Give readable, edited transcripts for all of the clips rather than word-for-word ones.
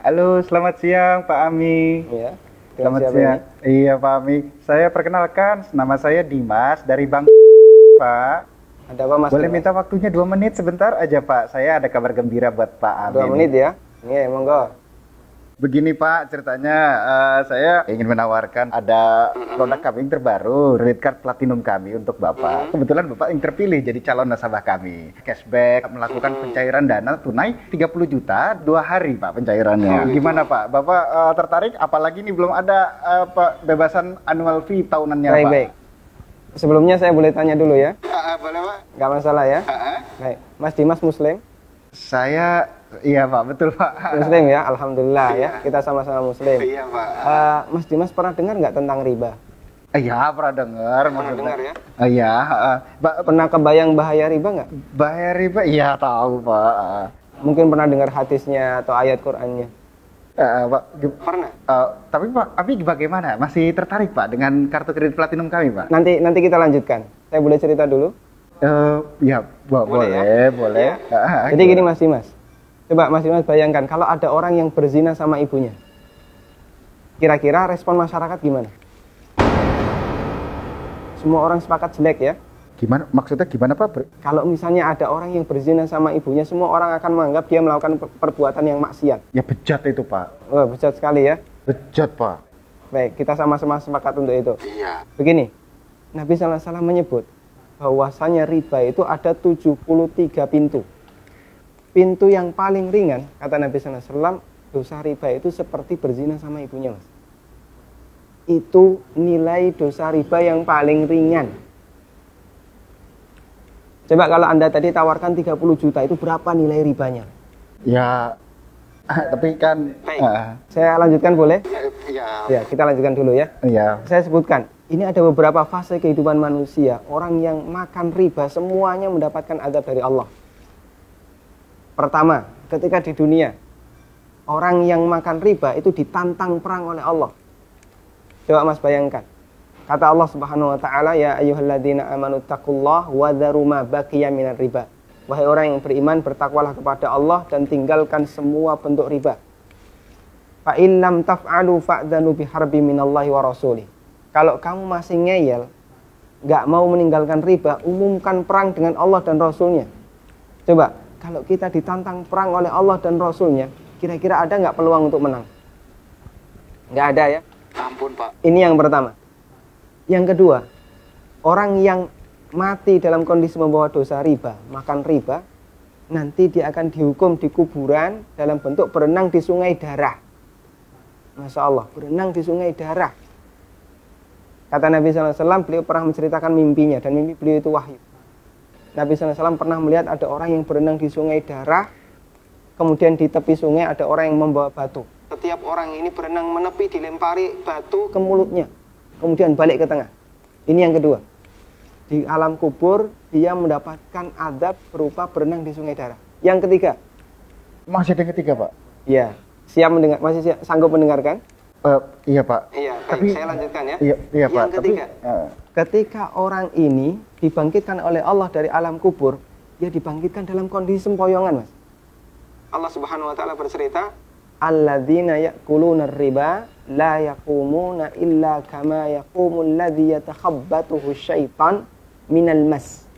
Halo, selamat siang Pak Ami. Iya. Selamat siang. Iya Pak Ami. Saya perkenalkan, nama saya Dimas dari Bang Pak. Ada apa Mas? Boleh minta waktunya 2 menit sebentar aja Pak. Saya ada kabar gembira buat Pak Ami. 2 menit ya? Iya, monggo. Begini Pak, ceritanya saya ingin menawarkan ada produk kami yang terbaru, credit card platinum kami untuk Bapak. Kebetulan Bapak yang terpilih jadi calon nasabah kami. Cashback, melakukan pencairan dana tunai 30 juta 2 hari Pak pencairannya. Gimana Pak? Bapak tertarik? Apalagi ini belum ada bebasan annual fee tahunannya Baik, Pak. baik. Sebelumnya saya boleh tanya dulu ya? Boleh Pak? Nggak masalah ya? Baik. Mas Dimas Muslim? Saya, iya Pak, betul Pak. Muslim ya, Alhamdulillah ya. Kita sama-sama Muslim. Iya Pak. Mas Dimas pernah dengar nggak tentang riba? Iya, pernah dengar. Pernah dengar ya? Iya. Pernah kebayang bahaya riba nggak? Bahaya riba? Iya tahu Pak. Mungkin pernah dengar hadisnya atau ayat Qur'annya? Pak, Pernah. tapi Pak, bagaimana? Masih tertarik Pak dengan kartu kredit platinum kami Pak? Nanti kita lanjutkan. Saya boleh cerita dulu? Ya, boleh. Ya? Jadi gini Mas Dimas. Coba Mas Dimas bayangkan kalau ada orang yang berzina sama ibunya. Kira-kira respon masyarakat gimana? Semua orang sepakat jelek ya? Gimana? Maksudnya gimana Pak? Kalau misalnya ada orang yang berzina sama ibunya, semua orang akan menganggap dia melakukan perbuatan yang maksiat. Ya bejat itu Pak. Oh, bejat sekali ya? Bejat Pak. Baik, kita sama-sama sepakat untuk itu. Iya. Begini, Nabi SAW menyebut bahwasanya riba itu ada 73 pintu. Pintu yang paling ringan, kata Nabi SAW, dosa riba itu seperti berzina sama ibunya, Mas. Itu nilai dosa riba yang paling ringan. Coba kalau Anda tadi tawarkan 30 juta, itu berapa nilai ribanya? Ya, tapi kan... Saya lanjutkan boleh? Iya. Ya, kita lanjutkan dulu ya. Iya. Saya sebutkan, ini ada beberapa fase kehidupan manusia. Orang yang makan riba semuanya mendapatkan azab dari Allah. Pertama, ketika di dunia, orang yang makan riba itu ditantang perang oleh Allah. Coba Mas bayangkan. Kata Allah Subhanahu wa taala, ya ayyuhalladzina amanu taqullaha wa dzaru ma baqiya minar riba. Wahai orang yang beriman, bertakwalah kepada Allah dan tinggalkan semua bentuk riba. Fa in lam taf'alu fa'dzanu biharbi minallahi wa rasulih. Kalau kamu masih ngeyel, nggak mau meninggalkan riba, umumkan perang dengan Allah dan Rasulnya. Coba, kalau kita ditantang perang oleh Allah dan Rasulnya, kira-kira ada nggak peluang untuk menang? Nggak ada ya? Ampun Pak. Ini yang pertama. Yang kedua, orang yang mati dalam kondisi membawa dosa riba, makan riba, nanti dia akan dihukum di kuburan dalam bentuk berenang di sungai darah. Masya Allah, berenang di sungai darah. Kata Nabi SAW, beliau pernah menceritakan mimpinya, dan mimpi beliau itu wahyu. Nabi SAW pernah melihat ada orang yang berenang di sungai darah, kemudian di tepi sungai ada orang yang membawa batu. Setiap orang ini berenang menepi, dilempari batu ke mulutnya, kemudian balik ke tengah. Ini yang kedua. Di alam kubur, dia mendapatkan azab berupa berenang di sungai darah. Yang ketiga. Masih ada yang ketiga Pak? Iya. Siap mendengar? Masih sanggup mendengarkan? Iya Pak. Iya, baik. Saya lanjutkan ya. Iya Pak. Yang ketiga. Ketika orang ini dibangkitkan oleh Allah dari alam kubur, dia dibangkitkan dalam kondisi sempoyongan, Mas. Allah Subhanahu wa taala bercerita, alladzina ya'kuluna riba la yaqumuna illa kama yaqumul ladzi yatakhabbathu syaitan minal mas.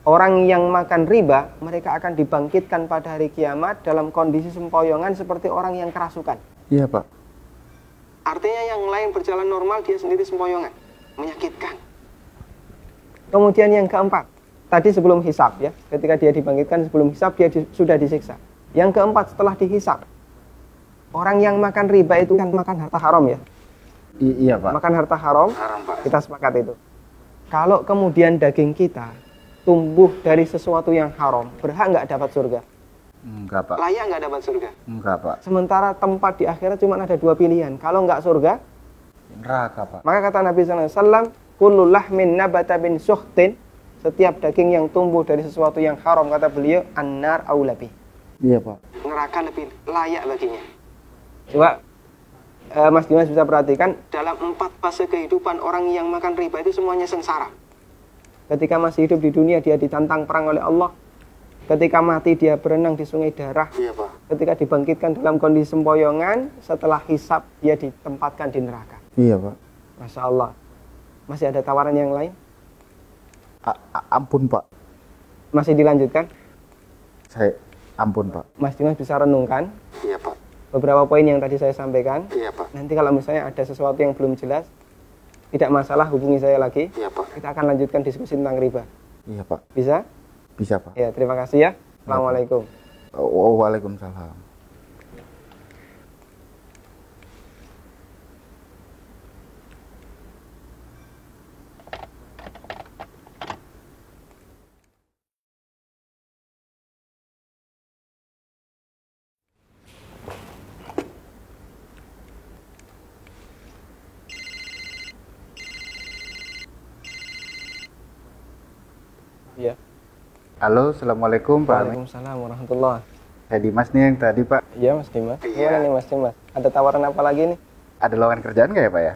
Orang yang makan riba, mereka akan dibangkitkan pada hari kiamat dalam kondisi sempoyongan seperti orang yang kerasukan. Iya Pak. Artinya yang lain berjalan normal, dia sendiri sempoyongan. Menyakitkan. Kemudian yang keempat, tadi sebelum hisab ya, ketika dia dibangkitkan sebelum hisab, dia sudah disiksa. Yang keempat, setelah dihisab, orang yang makan riba itu kan makan harta haram ya. Iya Pak. Makan harta haram, Pak. kita sepakat itu. Kalau kemudian daging kita tumbuh dari sesuatu yang haram, berhak nggak dapat surga? Enggak Pak. Layak nggak dapat surga? Enggak Pak. Sementara tempat di akhirat cuma ada 2 pilihan. Kalau nggak surga, neraka Pak. maka kata Nabi SAW, kullu lahmin nabata bin suhtin, setiap daging yang tumbuh dari sesuatu yang haram, kata beliau, annar aulabi. Iya Pak. Neraka lebih layak baginya. Coba Mas Dimas bisa perhatikan, dalam 4 fase kehidupan orang yang makan riba itu semuanya sengsara. Ketika masih hidup di dunia, dia ditantang perang oleh Allah. Ketika mati, dia berenang di sungai darah. Iya Pak. ketika dibangkitkan dalam kondisi sempoyongan, setelah hisab dia ditempatkan di neraka. Iya, Pak. Masya Allah. Masih ada tawaran yang lain? Ampun, Pak. Masih dilanjutkan? Ampun, Pak. Mas Dimas bisa renungkan Iya, Pak. beberapa poin yang tadi saya sampaikan. Iya, Pak. Nanti kalau misalnya ada sesuatu yang belum jelas, tidak masalah, hubungi saya lagi. Iya, Pak. Kita akan lanjutkan diskusi tentang riba. Iya, Pak. Bisa? Bisa, Pak. Ya, terima kasih ya. Assalamualaikum. Waalaikumsalam. Ya. Halo, assalamualaikum, Pak. Waalaikumsalam warahmatullahi. Saya Dimas nih yang tadi, Pak. Iya, Mas Dimas. Iya. Gimana nih Mas Dimas? Ada tawaran apa lagi nih? Ada lowongan kerjaan nggak ya, Pak ya?